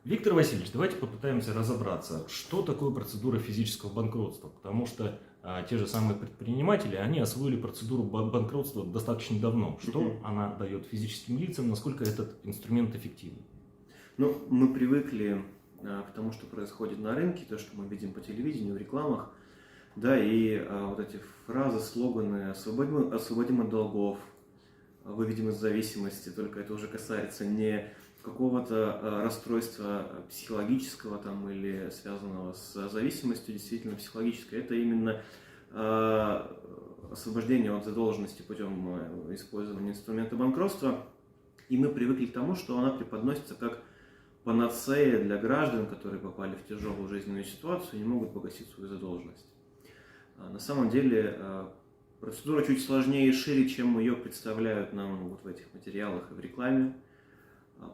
Виктор Васильевич, давайте попытаемся разобраться, что такое процедура физического банкротства, потому что те же самые предприниматели, они освоили процедуру банкротства достаточно давно. Что она дает физическим лицам, насколько этот инструмент эффективен? Ну, мы привыкли к тому, что происходит на рынке, то, что мы видим по телевидению, в рекламах, да, и вот эти фразы, слоганы освободим от долгов, выведем из зависимости, только это уже касается не какого-то расстройства психологического там, или связанного с зависимостью, действительно психологической, это именно освобождение от задолженности путем использования инструмента банкротства, и мы привыкли к тому, что она преподносится как панацея для граждан, которые попали в тяжелую жизненную ситуацию и не могут погасить свою задолженность. На самом деле процедура чуть сложнее и шире, чем ее представляют нам вот в этих материалах и в рекламе.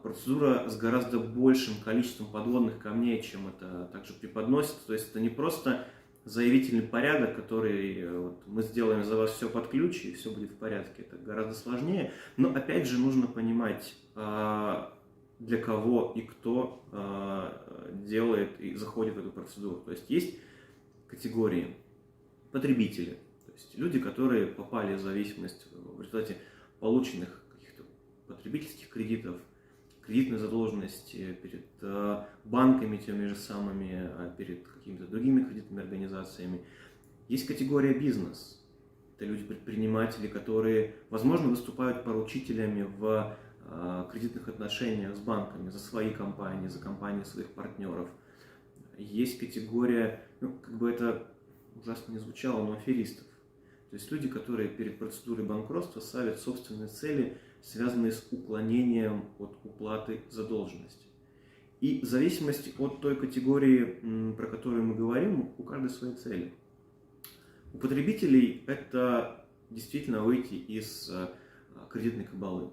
Процедура с гораздо большим количеством подводных камней, чем это также преподносится. То есть это не просто заявительный порядок, который вот, мы сделаем за вас все под ключ и все будет в порядке. Это гораздо сложнее. Но опять же нужно понимать, для кого и кто делает и заходит в эту процедуру. То есть категории потребители, то есть люди, которые попали в зависимость в результате полученных каких-то потребительских кредитов, кредитной задолженности перед банками теми же самыми, перед какими-то другими кредитными организациями. Есть категория бизнес. Это люди-предприниматели, которые, возможно, выступают поручителями в кредитных отношениях с банками за свои компании, за компании своих партнеров. Есть категория, как бы это ужасно не звучало, но аферистов. То есть люди, которые перед процедурой банкротства ставят собственные цели, связанные с уклонением от уплаты задолженности. И в зависимости от той категории, про которую мы говорим, у каждой свои цели. У потребителей это действительно выйти из кредитной кабалы.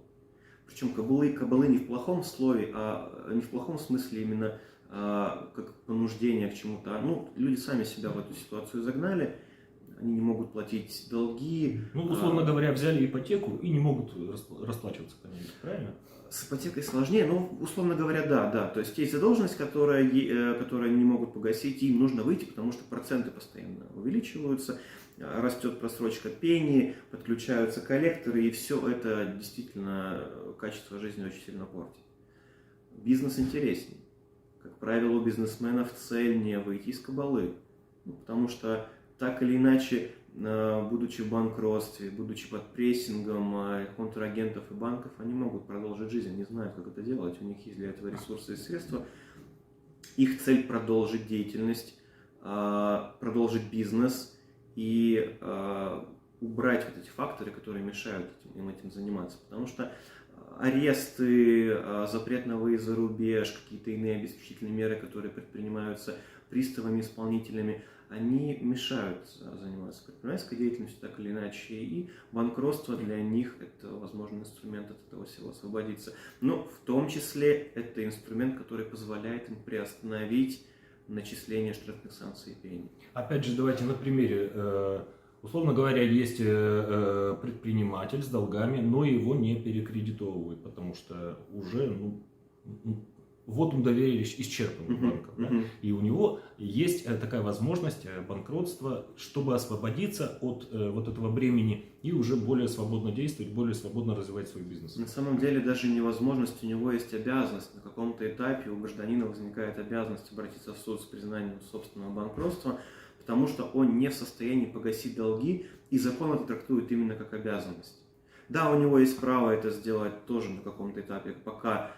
Причем кабалы не в плохом слове, не в плохом смысле именно как понуждение к чему-то. Ну, люди сами себя в эту ситуацию загнали, они не могут платить долги. Ну, условно говоря, взяли ипотеку и не могут расплачиваться по ней, правильно? С ипотекой сложнее, но, условно говоря, да. То есть есть задолженность, которая не могут погасить, и им нужно выйти, потому что проценты постоянно увеличиваются, растет просрочка пени, подключаются коллекторы, и все это действительно качество жизни очень сильно портит. Бизнес интереснее. Как правило, у бизнесменов цель не выйти из кабалы, потому что так или иначе, будучи в банкротстве, будучи под прессингом контрагентов и банков, они могут продолжить жизнь, они знают, как это делать, у них есть для этого ресурсы и средства. Их цель продолжить деятельность, продолжить бизнес и убрать вот эти факторы, которые мешают им этим заниматься. Потому что аресты, запрет на выезд за рубеж, какие-то иные обеспечительные меры, которые предпринимаются приставами, исполнителями, они мешают заниматься предпринимательской деятельностью так или иначе, и банкротство для них это возможный инструмент от этого всего освободиться. Но в том числе это инструмент, который позволяет им приостановить начисление штрафных санкций и пений. Опять же, давайте на примере. Условно говоря, есть предприниматель с долгами, но его не перекредитовывают, потому что уже вот он доверие исчерпан банком. Да? И у него есть такая возможность банкротства, чтобы освободиться от вот этого бремени и уже более свободно действовать, более свободно развивать свой бизнес. На самом деле даже невозможность, у него есть обязанность. На каком-то этапе у гражданина возникает обязанность обратиться в суд с признанием собственного банкротства, потому что он не в состоянии погасить долги, и закон это трактует именно как обязанность. Да, у него есть право это сделать тоже на каком-то этапе, пока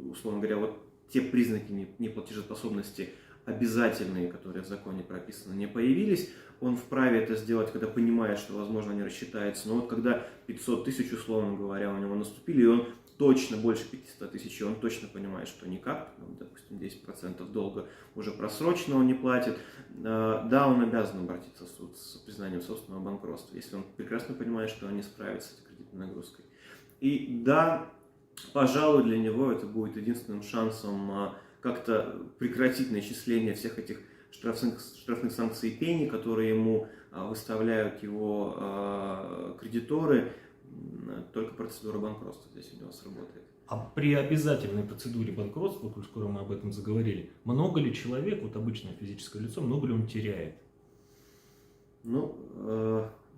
условно говоря, вот те признаки неплатежеспособности обязательные, которые в законе прописаны, не появились, он вправе это сделать, когда понимает, что, возможно, не рассчитается. Но вот когда 500 тысяч, условно говоря, у него наступили, и он точно больше 500 тысяч, он точно понимает, что никак, допустим, 10% долга уже просрочно он не платит, да, он обязан обратиться в суд с признанием собственного банкротства, если он прекрасно понимает, что он не справится с этой кредитной нагрузкой. И да, пожалуй, для него это будет единственным шансом как-то прекратить начисление всех этих штрафных санкций и пений, которые ему выставляют его кредиторы. Только процедура банкротства здесь у него сработает. А при обязательной процедуре банкротства, коль скоро мы об этом заговорили, много ли человек, вот обычное физическое лицо, много ли он теряет? Ну,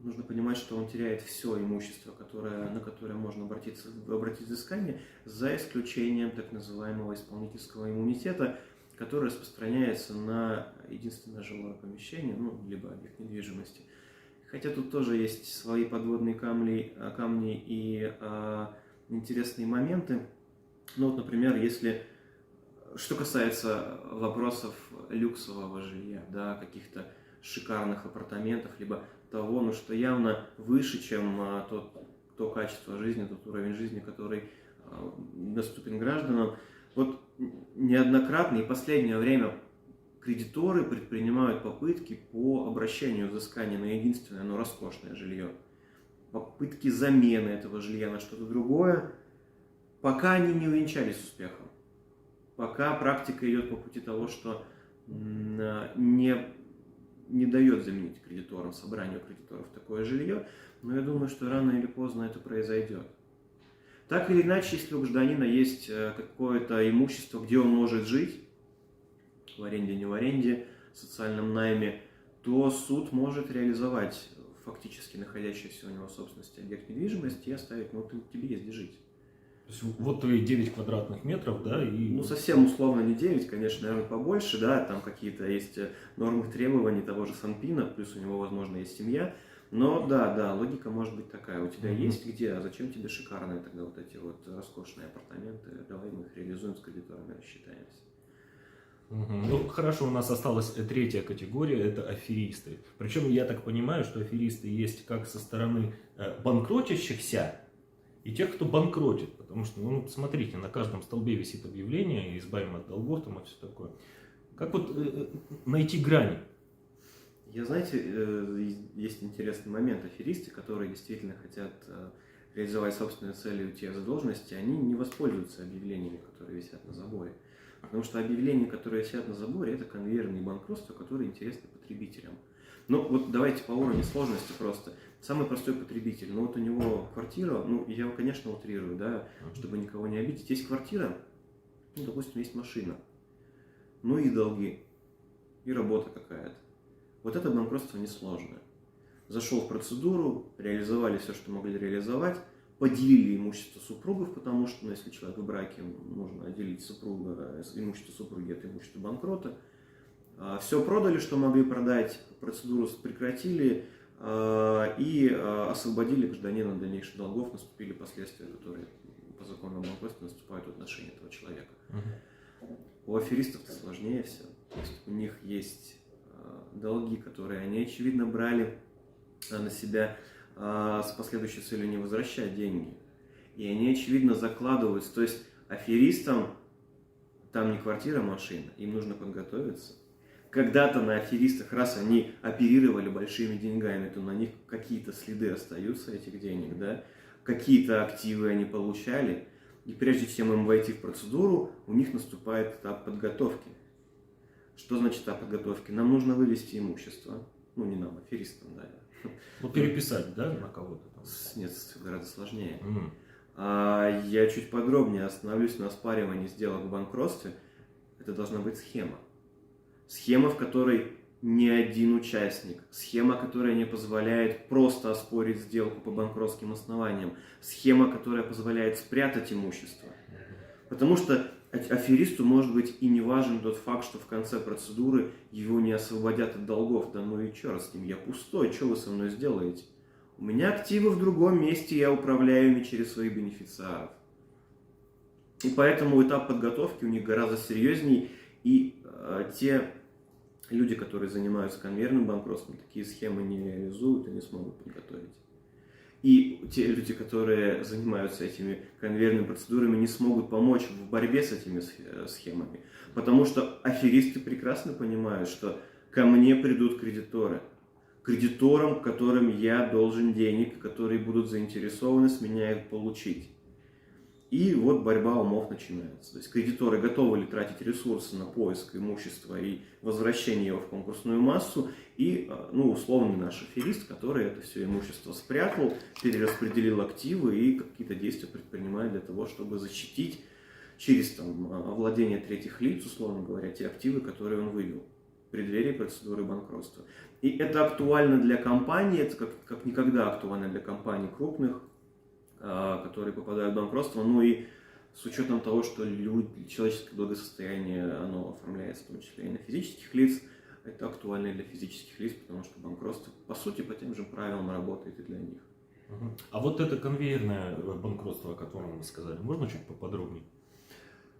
нужно понимать, что он теряет все имущество, на которое можно обратить взыскание, за исключением так называемого исполнительского иммунитета, который распространяется на единственное жилое помещение, ну, либо объект недвижимости. Хотя тут тоже есть свои подводные камни и интересные моменты. Ну, вот, например, что касается вопросов люксового жилья, да, каких-то шикарных апартаментов, либо того, ну, что явно выше, чем то качество жизни, тот уровень жизни, который доступен гражданам. Вот неоднократно и в последнее время кредиторы предпринимают попытки по обращению взыскания на единственное, но роскошное жилье. Попытки замены этого жилья на что-то другое, пока они не увенчались успехом. Пока практика идет по пути того, что не дает заменить кредиторам, собранию кредиторов такое жилье, но я думаю, что рано или поздно это произойдет. Так или иначе, если у гражданина есть какое-то имущество, где он может жить, в аренде, не в аренде, в социальном найме, то суд может реализовать фактически находящийся у него в собственности объект недвижимости и оставить, ну, тебе есть где жить. То есть вот твои 9 квадратных метров, да, и... Ну, совсем условно не 9, конечно, наверное, побольше, да, там какие-то есть нормы требований того же Санпина, плюс у него, возможно, есть семья, но да, логика может быть такая, у тебя есть где, а зачем тебе шикарные тогда вот эти вот роскошные апартаменты, давай мы их реализуем с кредиторами, рассчитаемся. Ну, хорошо, у нас осталась третья категория, это аферисты. Причем я так понимаю, что аферисты есть как со стороны банкротящихся, и тех, кто банкротит. Потому что, ну, смотрите, на каждом столбе висит объявление, избавим от долгов, там, и все такое. Как вот найти грани? Знаете, есть интересный момент. Аферисты, которые действительно хотят реализовать собственные цели, уйти от задолженности, они не воспользуются объявлениями, которые висят на заборе. Потому что объявления, которые висят на заборе, это конвейерные банкротства, которые интересны потребителям. Ну, вот давайте по уровню сложности просто. Самый простой потребитель, ну вот у него квартира, ну я, конечно, утрирую, да, чтобы никого не обидеть. Есть квартира, ну, допустим, есть машина, ну и долги, и работа какая-то. Вот это банкротство несложное. Зашел в процедуру, реализовали все, что могли реализовать, поделили имущество супругов, потому что, ну, если человек в браке, нужно отделить имущество супруги от имущества банкрота. Все продали, что могли продать, процедуру прекратили и освободили гражданина от дальнейших долгов, наступили последствия, которые по закону о банкротстве наступают в отношении этого человека. У аферистов-то сложнее все. То есть у них есть долги, которые они, очевидно, брали на себя с последующей целью не возвращать деньги. И они, очевидно, закладываются. То есть аферистам там не квартира, а машина. Им нужно подготовиться. Когда-то на аферистах, раз они оперировали большими деньгами, то на них какие-то следы остаются этих денег, да? Какие-то активы они получали. И прежде чем им войти в процедуру, у них наступает этап подготовки. Что значит этап подготовки? Нам нужно вывести имущество. Ну, не нам, аферистам, да. Ну, переписать, да, на кого-то там? Нет, гораздо сложнее. Я чуть подробнее остановлюсь на оспаривании сделок в банкротстве. Это должна быть схема. Схема, в которой не один участник. Схема, которая не позволяет просто оспорить сделку по банкротским основаниям. Схема, которая позволяет спрятать имущество. Потому что аферисту может быть и не важен тот факт, что в конце процедуры его не освободят от долгов. Да ну и черт с ним, я пустой, что вы со мной сделаете? У меня активы в другом месте, я управляю ими через своих бенефициаров. И поэтому этап подготовки у них гораздо серьезней. И те люди, которые занимаются конвейерным банкротством, такие схемы не реализуют и не смогут подготовить. И те люди, которые занимаются этими конвейерными процедурами, не смогут помочь в борьбе с этими схемами. Потому что аферисты прекрасно понимают, что ко мне придут кредиторы. Кредиторам, которым я должен денег, которые будут заинтересованы с меня их получить. И вот борьба умов начинается. То есть кредиторы готовы ли тратить ресурсы на поиск имущества и возвращение его в конкурсную массу, и условный наш аферист, который это все имущество спрятал, перераспределил активы и какие-то действия предпринимает для того, чтобы защитить через владение третьих лиц, условно говоря, те активы, которые он вывел в преддверии процедуры банкротства. И это актуально для компаний, это как никогда актуально для компаний крупных, которые попадают в банкротство, и с учетом того, что человеческое благосостояние, оно оформляется в том числе и на физических лиц, это актуально и для физических лиц, потому что банкротство, по сути, по тем же правилам работает и для них. А вот это конвейерное банкротство, о котором мы сказали, можно чуть поподробнее?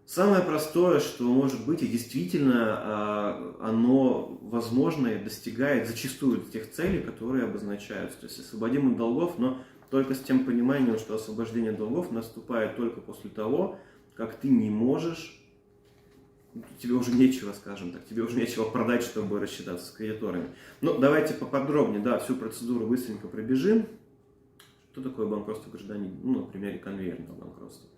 Самое простое, что может быть, и действительно оно возможно и достигает зачастую тех целей, которые обозначаются. То есть освободим от долгов, но только с тем пониманием, что освобождение долгов наступает только после того, как ты не можешь, тебе уже нечего, скажем так, тебе уже нечего продать, чтобы рассчитаться с кредиторами. Давайте поподробнее, всю процедуру быстренько пробежим. Что такое банкротство гражданина? На примере конвейерного банкротства.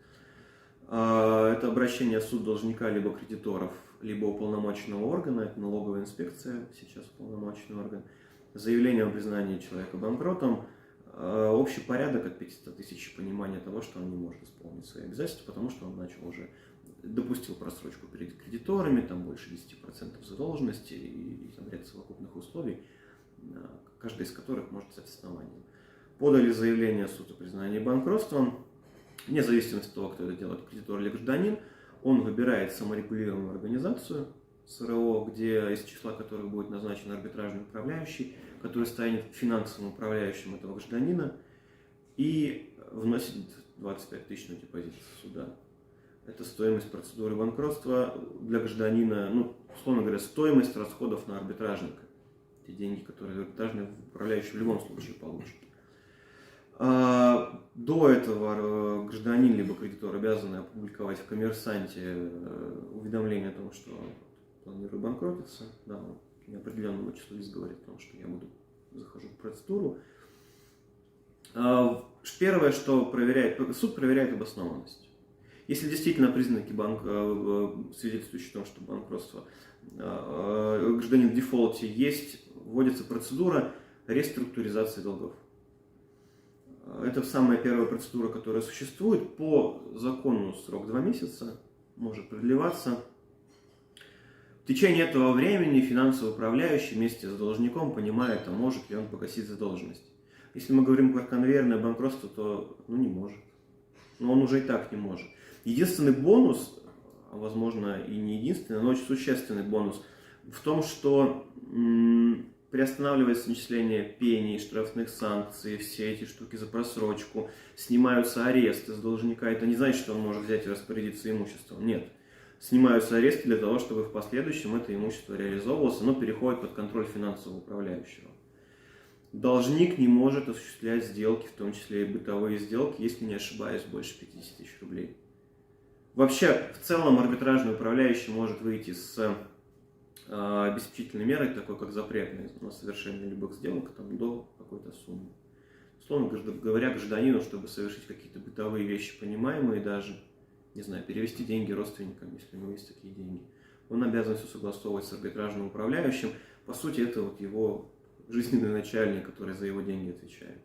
Это обращение в суд должника либо кредиторов, либо уполномоченного органа, это налоговая инспекция, сейчас уполномоченный орган, заявление о признании человека банкротом, общий порядок от 500 тысяч понимания того, что он не может исполнить свои обязательства, потому что он допустил просрочку перед кредиторами, там больше 10% задолженности и ряд совокупных условий, каждый из которых может стать основанием. Подали заявление в суд о признании банкротством, вне зависимости от того, кто это делает, кредитор или гражданин, он выбирает саморегулируемую организацию, СРО, где из числа которых будет назначен арбитражный управляющий, который станет финансовым управляющим этого гражданина и вносит 25 тысяч на депозит суда. Это стоимость процедуры банкротства для гражданина, условно говоря, стоимость расходов на арбитражника. Те деньги, которые арбитражный управляющий в любом случае получит. До этого гражданин либо кредитор обязаны опубликовать в «Коммерсанте» уведомление о том, что планирует банкротиться. Неопределенному числу лиц говорит о том, что я захожу в процедуру. Первое, что суд проверяет обоснованность. Если действительно признаки свидетельствующие о том, что банкротство гражданин в дефолте есть, вводится процедура реструктуризации долгов. Это самая первая процедура, которая существует. По закону срок 2 месяца, может продлеваться. В течение этого времени финансовый управляющий вместе с должником понимает, может ли он погасить задолженность. Если мы говорим про конвейерное банкротство, то не может. Но он уже и так не может. Единственный бонус, возможно и не единственный, но очень существенный бонус в том, что приостанавливается начисление пений, штрафных санкций, все эти штуки за просрочку, снимаются аресты с должника. Это не значит, что он может взять и распорядиться имуществом. Нет. Снимаются аресты для того, чтобы в последующем это имущество реализовывалось, оно переходит под контроль финансового управляющего. Должник не может осуществлять сделки, в том числе и бытовые сделки, если не ошибаюсь, больше 50 тысяч рублей. Вообще, в целом, арбитражный управляющий может выйти с обеспечительной мерой, такой как запрет на совершение любых сделок до какой-то суммы. Условно говоря, гражданину, чтобы совершить какие-то бытовые вещи, понимаемые даже, перевести деньги родственникам, если у него есть такие деньги, он обязан все согласовывать с арбитражным управляющим. По сути, это его жизненный начальник, который за его деньги отвечает.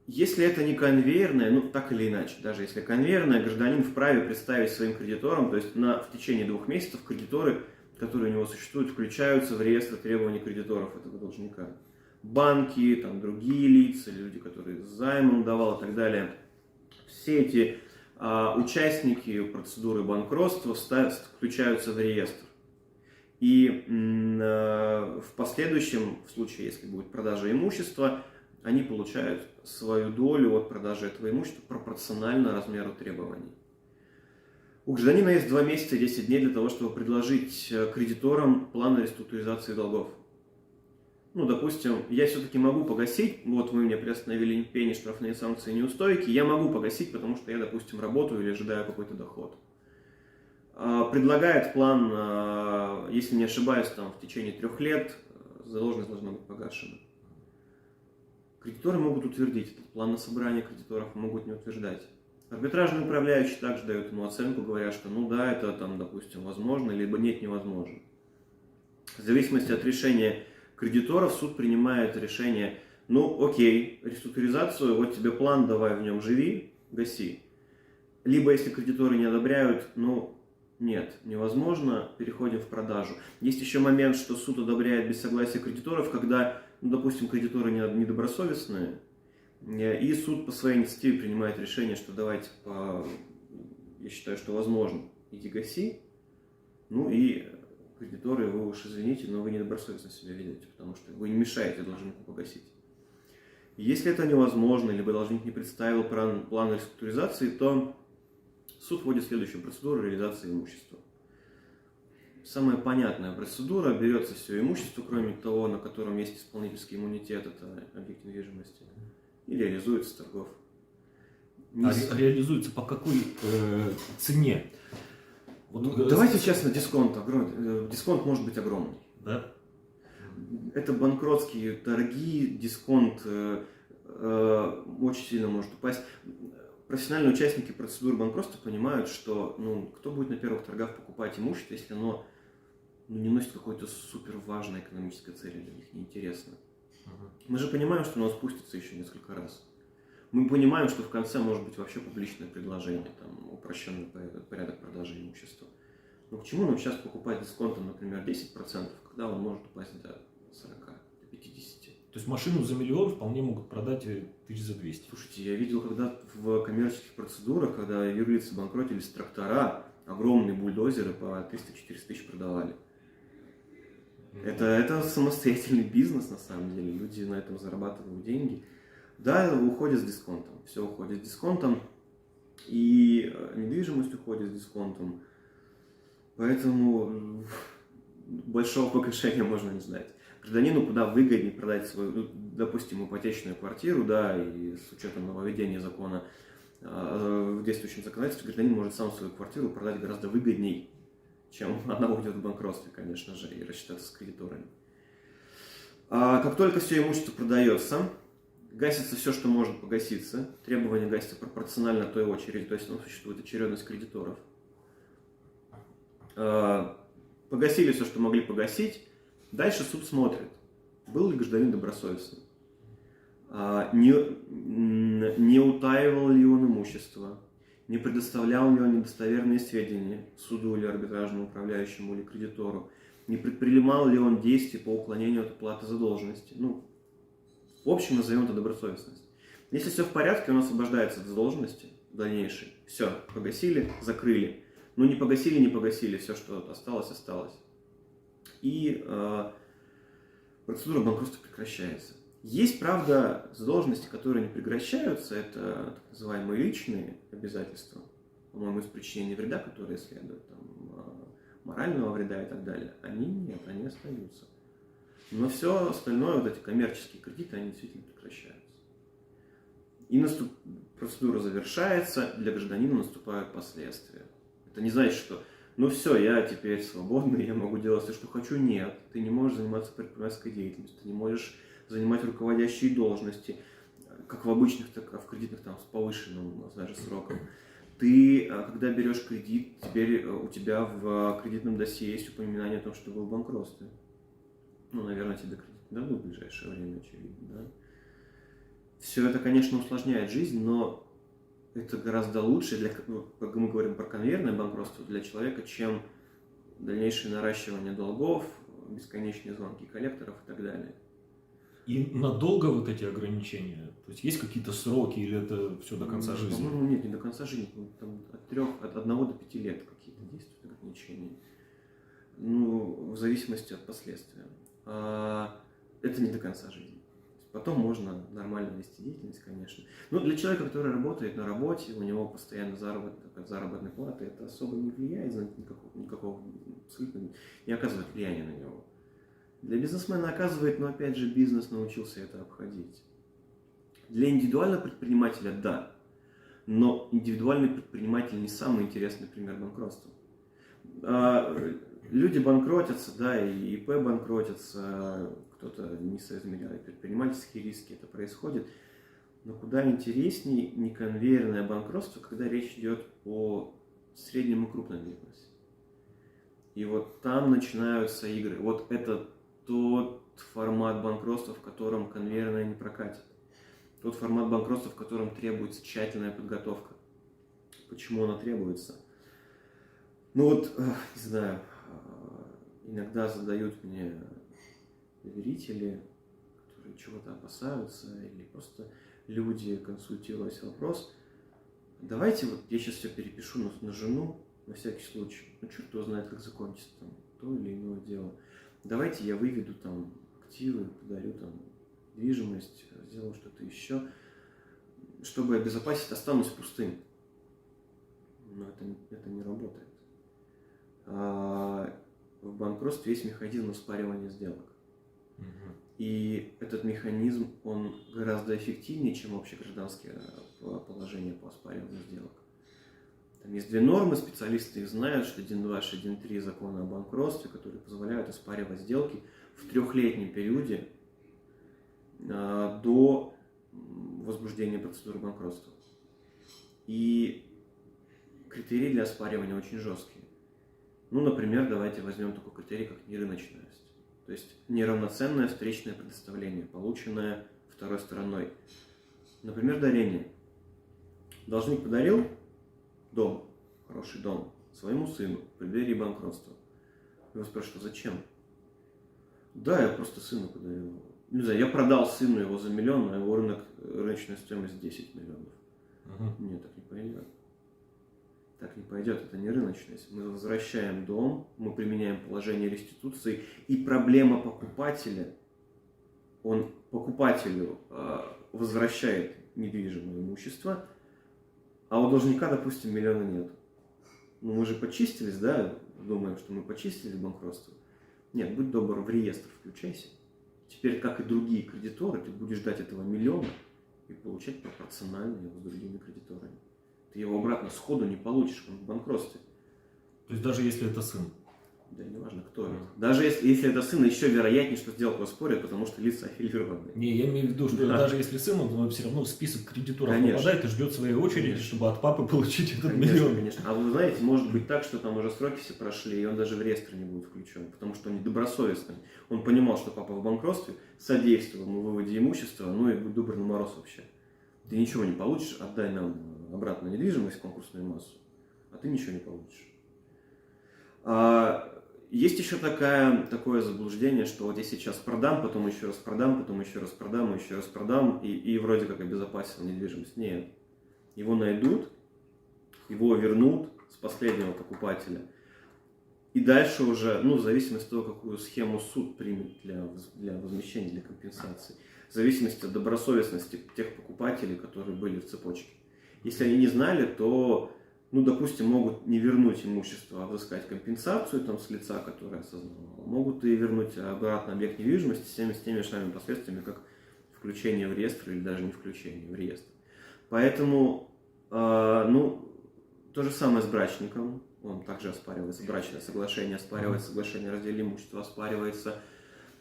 Если это не конвейерное, так или иначе, даже если конвейерное, гражданин вправе представить своим кредиторам, то есть в течение 2 месяцев кредиторы, которые у него существуют, включаются в реестр требований кредиторов этого должника. Банки, другие лица, люди, которые займом давал и так далее. Все эти участники процедуры банкротства включаются в реестр. И в последующем, в случае, если будет продажа имущества, они получают свою долю от продажи этого имущества пропорционально размеру требований. У гражданина есть 2 месяца и 10 дней для того, чтобы предложить кредиторам план реструктуризации долгов. Допустим, я все-таки могу погасить, вы мне приостановили пени, штрафные санкции, неустойки, я могу погасить, потому что я, допустим, работаю или ожидаю какой-то доход. Предлагает план, если не ошибаюсь, в течение 3 лет задолженность должна быть погашена. Кредиторы могут утвердить этот план на собрание кредиторов, могут не утверждать. Арбитражный управляющий также дает ему оценку, говоря, что ну да, это там, допустим, возможно, либо нет, невозможно. В зависимости от решения кредиторов суд принимает решение, ну окей, реструктуризацию, вот тебе план, давай в нем живи, гаси. Либо если кредиторы не одобряют, ну нет, невозможно, переходим в продажу. Есть еще момент, что суд одобряет без согласия кредиторов, когда, ну, допустим, кредиторы недобросовестные, и суд по своей инициативе принимает решение, что давайте, я считаю, что возможно, иди гаси, ну и кредиторы, вы уж извините, но вы недобросовестно себя ведете, потому что вы не мешаете должнику погасить. Если это невозможно, либо должник не представил план реструктуризации, то суд вводит следующую процедуру реализации имущества. Самая понятная процедура: берется все имущество, кроме того, на котором есть исполнительский иммунитет, это объект недвижимости, и реализуется с торгов. Реализуется по какой цене? Вот, давайте честно, дисконт может быть огромный. Да? Это банкротские торги, дисконт очень сильно может упасть. Профессиональные участники процедуры банкротства понимают, что кто будет на первых торгах покупать имущество, если оно не носит какой-то супер важной экономической цели, для них неинтересно. Мы же понимаем, что оно спустится еще несколько раз. Мы понимаем, что в конце может быть вообще публичное предложение, там, упрощенный порядок продажи имущества. Но к чему нам сейчас покупать дисконтом, например, 10%, когда он может упасть до 40, до 50? То есть машину за миллион вполне могут продать тысяч за 200. Слушайте, я видел, когда в коммерческих процедурах, когда юрлицы банкротились, трактора, огромные бульдозеры по 300-400 тысяч продавали. Это самостоятельный бизнес, на самом деле. Люди на этом зарабатывают деньги. Да, уходит с дисконтом. Все уходит с дисконтом. И недвижимость уходит с дисконтом. Поэтому большого погашения можно не знать. Гражданину куда выгоднее продать свою, допустим, ипотечную квартиру, да, и с учетом нововведения закона в действующем законодательстве, гражданин может сам свою квартиру продать гораздо выгодней, чем она уйдет в банкротстве, конечно же, и рассчитаться с кредиторами. Как только все имущество продается, гасится все, что может погаситься. Требования гасятся пропорционально той очереди, то есть существует очередность кредиторов. Погасили все, что могли погасить. Дальше суд смотрит, был ли гражданин добросовестным, не утаивал ли он имущество, не предоставлял ли он недостоверные сведения суду или арбитражному управляющему или кредитору, не предпринимал ли он действий по уклонению от уплаты задолженности. В общем, назовем это добросовестность. Если все в порядке, он освобождается от задолженности дальнейшей. Все, погасили, закрыли. Не погасили, все, что осталось, осталось. И процедура банкротства прекращается. Есть, правда, задолженности, которые не прекращаются, это так называемые личные обязательства, по-моему, из причинения вреда, которые следуют, морального вреда и так далее. Они остаются. Но все остальное, вот эти коммерческие кредиты, они действительно прекращаются. И процедура завершается, для гражданина наступают последствия. Это не значит, что все, я теперь свободный, я могу делать все, что хочу. Нет, ты не можешь заниматься предпринимательской деятельностью, ты не можешь занимать руководящие должности, как в обычных, так и в кредитных, с повышенным даже сроком. Ты, когда берешь кредит, теперь у тебя в кредитном досье есть упоминание о том, что ты был в банкротстве. Наверное, тебе кредит не дадут в ближайшее время, очевидно, да? Все это, конечно, усложняет жизнь, но это гораздо лучше, мы говорим про конвейерное банкротство, для человека, чем дальнейшее наращивание долгов, бесконечные звонки коллекторов и так далее. И надолго вот эти ограничения? То есть есть какие-то сроки или это все до конца жизни? По-моему, нет, не до конца жизни. От 1 до 5 лет какие-то действуют ограничения. В зависимости от последствий. Это не до конца жизни. Потом можно нормально вести деятельность, конечно. Но для человека, который работает на работе, у него постоянно заработной платы, это особо не влияет, никакого абсолютно не оказывает влияния на него. Для бизнесмена оказывает, но опять же бизнес научился это обходить. Для индивидуального предпринимателя – да. Но индивидуальный предприниматель не самый интересный пример банкротства. Люди банкротятся, да, и ИП банкротятся, кто-то не соизмеряет предпринимательские риски, это происходит. Но куда интереснее не конвейерное банкротство, когда речь идет о среднем и крупном бизнесе. И вот там начинаются игры. Вот это тот формат банкротства, в котором конвейерное не прокатит. Тот формат банкротства, в котором требуется тщательная подготовка. Почему она требуется? Ну вот, не знаю, иногда задают мне доверители, которые чего-то опасаются, или просто люди, консультируясь вопрос. Давайте вот я сейчас все перепишу на жену, на всякий случай. Ну, черт его знает, как закончится там то или иное дело. Давайте я выведу там активы, подарю там недвижимость, сделаю что-то еще, чтобы обезопасить, останусь пустым. Но это не работает. В банкротстве есть механизм оспаривания сделок. И этот механизм, он гораздо эффективнее, чем общегражданские положения по оспариванию сделок. Там есть две нормы, специалисты их знают, что 1.2 и 1.3 закона о банкротстве, которые позволяют оспаривать сделки в 3-летнем периоде до возбуждения процедуры банкротства. И критерии для оспаривания очень жесткие. Ну, например, давайте возьмем такой критерий, как нерыночность. То есть неравноценное встречное предоставление, полученное второй стороной. Например, дарение. Должник подарил дом, хороший дом, своему сыну в преддверии банкротства. Его спрашивают, зачем? Да, я просто сыну подарил. Не знаю, я продал сыну его за 1 миллион, а его рыночная стоимость 10 миллионов. Нет, так не пойдет. Так не пойдет, это не рыночность. Мы возвращаем дом, мы применяем положение реституции, и проблема покупателя, он покупателю возвращает недвижимое имущество, а у должника, допустим, 1 миллиона нет. Ну мы же почистились, да, думаем, что мы почистили банкротство. Нет, будь добр, в реестр включайся. Теперь, как и другие кредиторы, ты будешь ждать этого 1 миллиона и получать пропорционально его с другими кредиторами. Ты его обратно сходу не получишь, он в банкротстве. То есть даже если это сын? Да не важно, кто это. Даже если это сын, еще вероятнее, что сделку оспорят, потому что лица аффилированные. Не, я имею в виду, что даже если сын, он все равно в список кредиторов попадает и ждет своей очереди, чтобы от папы получить этот 1 миллион. Конечно. А вы знаете, может быть так, что там уже сроки все прошли, и он даже в реестр не будет включен, потому что он недобросовестный. Он понимал, что папа в банкротстве, содействовал ему в выводе имущества, ну и будь добр на мороз вообще. Ты ничего не получишь, отдай нам обратно недвижимость, конкурсную массу, а ты ничего не получишь. Есть еще такое заблуждение, что вот я сейчас продам, потом еще раз продам, потом еще раз продам, еще раз продам, и вроде как обезопасил недвижимость. Нет. Его найдут, его вернут с последнего покупателя. И дальше уже, в зависимости от того, какую схему суд примет для возмещения, для компенсации, в зависимости от добросовестности тех покупателей, которые были в цепочке. Если они не знали, то, допустим, могут не вернуть имущество, а взыскать компенсацию с лица, которое осознавало. Могут и вернуть обратно объект недвижимости с теми же самыми последствиями, как включение в реестр или даже не включение в реестр. Поэтому, то же самое с брачником. Он также оспаривается, брачное соглашение оспаривается, соглашение о разделе имущества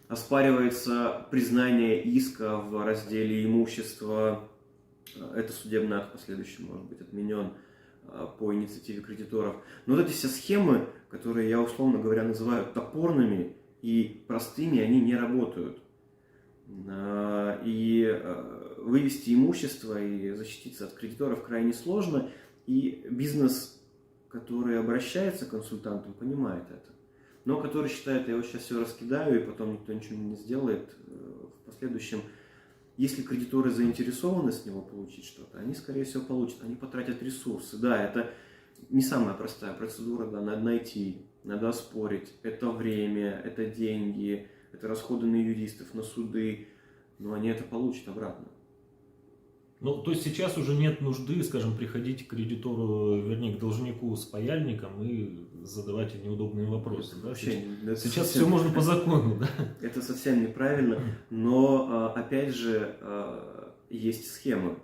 оспаривается признание иска в разделе имущества. Это судебный акт в последующем может быть отменен по инициативе кредиторов. Но вот эти все схемы, которые я, условно говоря, называю топорными и простыми, они не работают. И вывести имущество и защититься от кредиторов крайне сложно. И бизнес, который обращается к консультантам, понимает это. Но который считает, я вот сейчас все раскидаю, и потом никто ничего не сделает в последующем. Если кредиторы заинтересованы с него получить что-то, они, скорее всего, получат. Они потратят ресурсы. Да, это не самая простая процедура, да, надо найти, надо оспорить. Это время, это деньги, это расходы на юристов, на суды. Но они это получат обратно. То есть сейчас уже нет нужды, скажем, приходить к кредитору, вернее, к должнику с паяльником и задавать неудобные вопросы. Да? Сейчас все можно по закону. Да? Это совсем неправильно, но, опять же, есть схемы.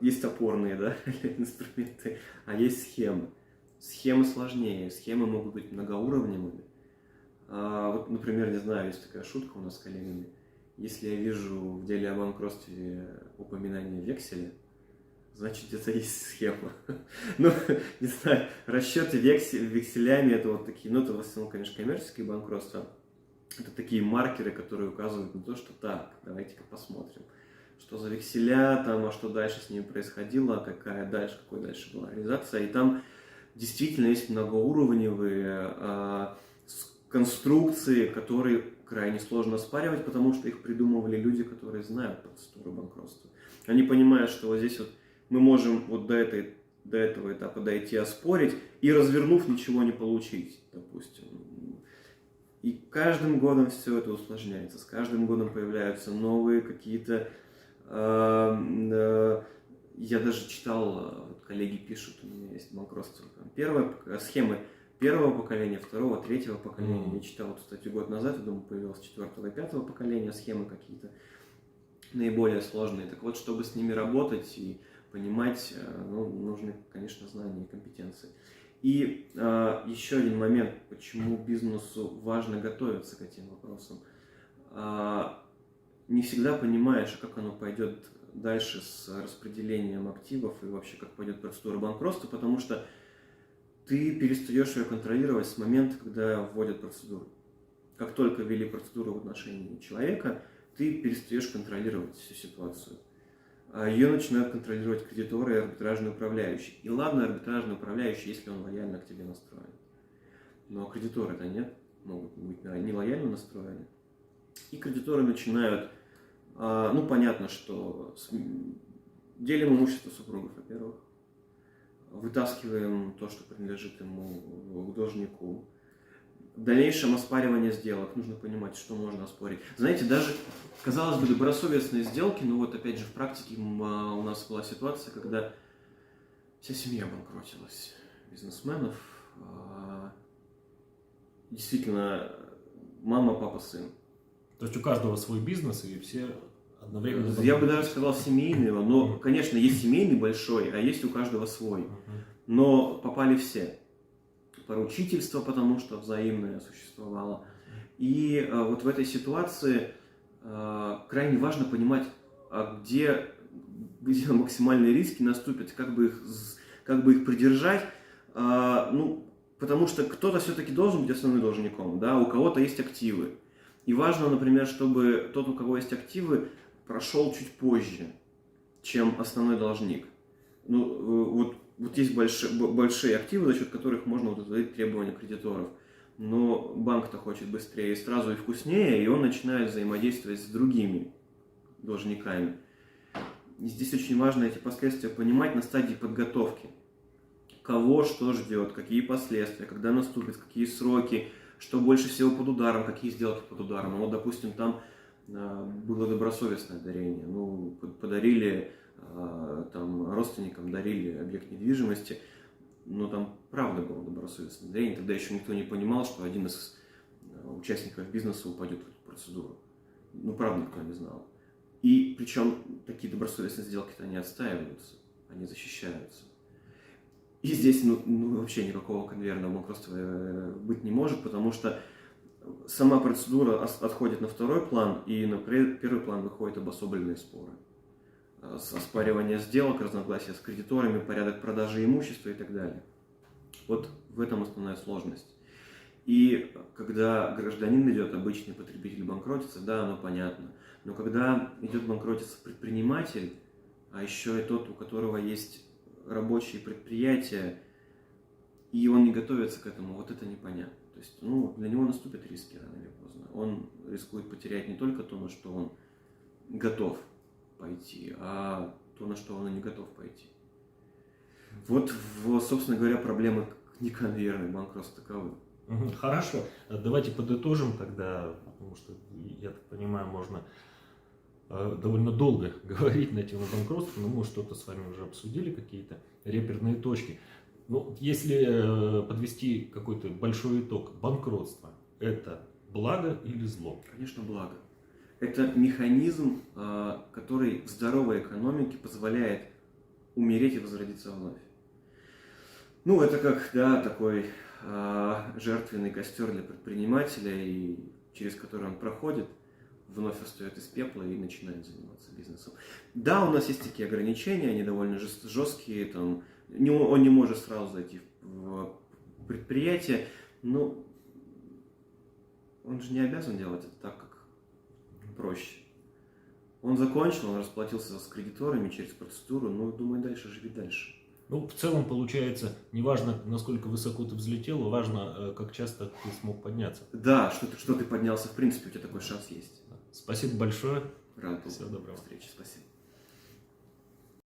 Есть опорные, да, инструменты, а есть схемы. Схемы сложнее, схемы могут быть многоуровневыми. Вот, например, не знаю, есть такая шутка у нас с коллегами. Если я вижу в деле о банкротстве упоминание векселя, значит, где-то есть схема. Ну, не знаю, расчеты векселями это вот такие, ну, это в основном, конечно, коммерческие банкротства. Это такие маркеры, которые указывают на то, что так, давайте-ка посмотрим, что за векселя, там, а что дальше с ними происходило, какой дальше была реализация. И там действительно есть многоуровневые конструкции, которые крайне сложно оспаривать, потому что их придумывали люди, которые знают процедуру банкротства. Они понимают, что вот здесь вот мы можем вот до этого этапа дойти, оспорить, и развернув, ничего не получить, допустим. И каждым годом все это усложняется, с каждым годом появляются новые какие-то... Я даже читал, вот коллеги пишут, у меня есть банкротство, схемы первого поколения, второго, третьего поколения. Я читал эту статью год назад, я думаю, появилось четвертого и пятого поколения схемы какие-то наиболее сложные. Так вот, чтобы с ними работать и понимать, ну, нужны, конечно, знания и компетенции. И еще один момент, почему бизнесу важно готовиться к этим вопросам. Не всегда понимаешь, как оно пойдет дальше с распределением активов и вообще как пойдет процедура банкротства, потому что ты перестаешь ее контролировать с момента, когда вводят процедуру. Как только ввели процедуру в отношении человека, ты перестаешь контролировать всю ситуацию. Ее начинают контролировать кредиторы и арбитражный управляющий. И ладно, арбитражный управляющий, если он лояльно к тебе настроен. Но кредиторы-то нет, могут быть нелояльно настроены. И кредиторы начинают, ну понятно, что делим имущество супругов, во-первых, вытаскиваем то, что принадлежит ему, к должнику. В дальнейшем оспаривание сделок, нужно понимать, что можно оспорить. Знаете, даже, казалось бы, добросовестные сделки, но вот опять же в практике у нас была ситуация, когда вся семья банкротилась бизнесменов. Действительно, мама, папа, сын. То есть у каждого свой бизнес, и все одновременно... Я бы даже сказал семейного, но, конечно, есть семейный большой, а есть у каждого свой. Но попали все. Поручительство, потому что взаимное существовало. И вот в этой ситуации крайне важно понимать, где максимальные риски наступят, как бы их придержать. Ну, потому что кто-то все-таки должен быть основным должником, да, у кого-то есть активы. И важно, например, чтобы тот, у кого есть активы, прошел чуть позже, чем основной должник. Ну, вот есть большие активы, за счет которых можно удовлетворить требования кредиторов. Но банк-то хочет быстрее и сразу и вкуснее, и он начинает взаимодействовать с другими должниками. И здесь очень важно эти последствия понимать на стадии подготовки. Кого что ждет, какие последствия, когда наступят, какие сроки, что больше всего под ударом, какие сделки под ударом. Ну, вот, допустим, там было добросовестное дарение. Ну, подарили, там, родственникам дарили объект недвижимости, но там правда было добросовестное дарение. Тогда еще никто не понимал, что один из участников бизнеса упадет в эту процедуру. Ну, правда, никто не знал. И причем такие добросовестные сделки-то они отстаиваются, они защищаются. И здесь вообще никакого конвейерного банкротства быть не может, потому что сама процедура отходит на второй план, и на первый план выходят обособленные споры. Оспаривание сделок, разногласия с кредиторами, порядок продажи имущества и так далее. Вот в этом основная сложность. И когда гражданин идет, обычный потребитель банкротится, да, оно понятно. Но когда идет банкротиться предприниматель, а еще и тот, у которого есть рабочие предприятия, и он не готовится к этому, вот это непонятно. То есть, для него наступят риски рано или поздно. Он рискует потерять не только то, на что он готов пойти, а то, на что он и не готов пойти. Вот, собственно говоря, проблемы неконвейерных банкротств таковы. Хорошо. Давайте подытожим тогда, потому что, я так понимаю, можно довольно долго говорить на тему банкротства, но мы что-то с вами уже обсудили, какие-то реперные точки. Ну, если подвести какой-то большой итог, банкротство – это благо или зло? Конечно, благо. Это механизм, который в здоровой экономике позволяет умереть и возродиться вновь. Ну, это как, да, такой жертвенный костер для предпринимателя, и через который он проходит, вновь встает из пепла и начинает заниматься бизнесом. Да, у нас есть такие ограничения, они довольно жесткие, там, он не может сразу зайти в предприятие, но он же не обязан делать это так, как проще. Он закончил, он расплатился с кредиторами через процедуру, но, думаю, дальше живи дальше. Ну, в целом, получается, неважно, насколько высоко ты взлетел, важно, как часто ты смог подняться. Да, что ты поднялся, в принципе, у тебя такой шанс есть. Спасибо большое. Рад был. Всего доброго. Встречи, спасибо.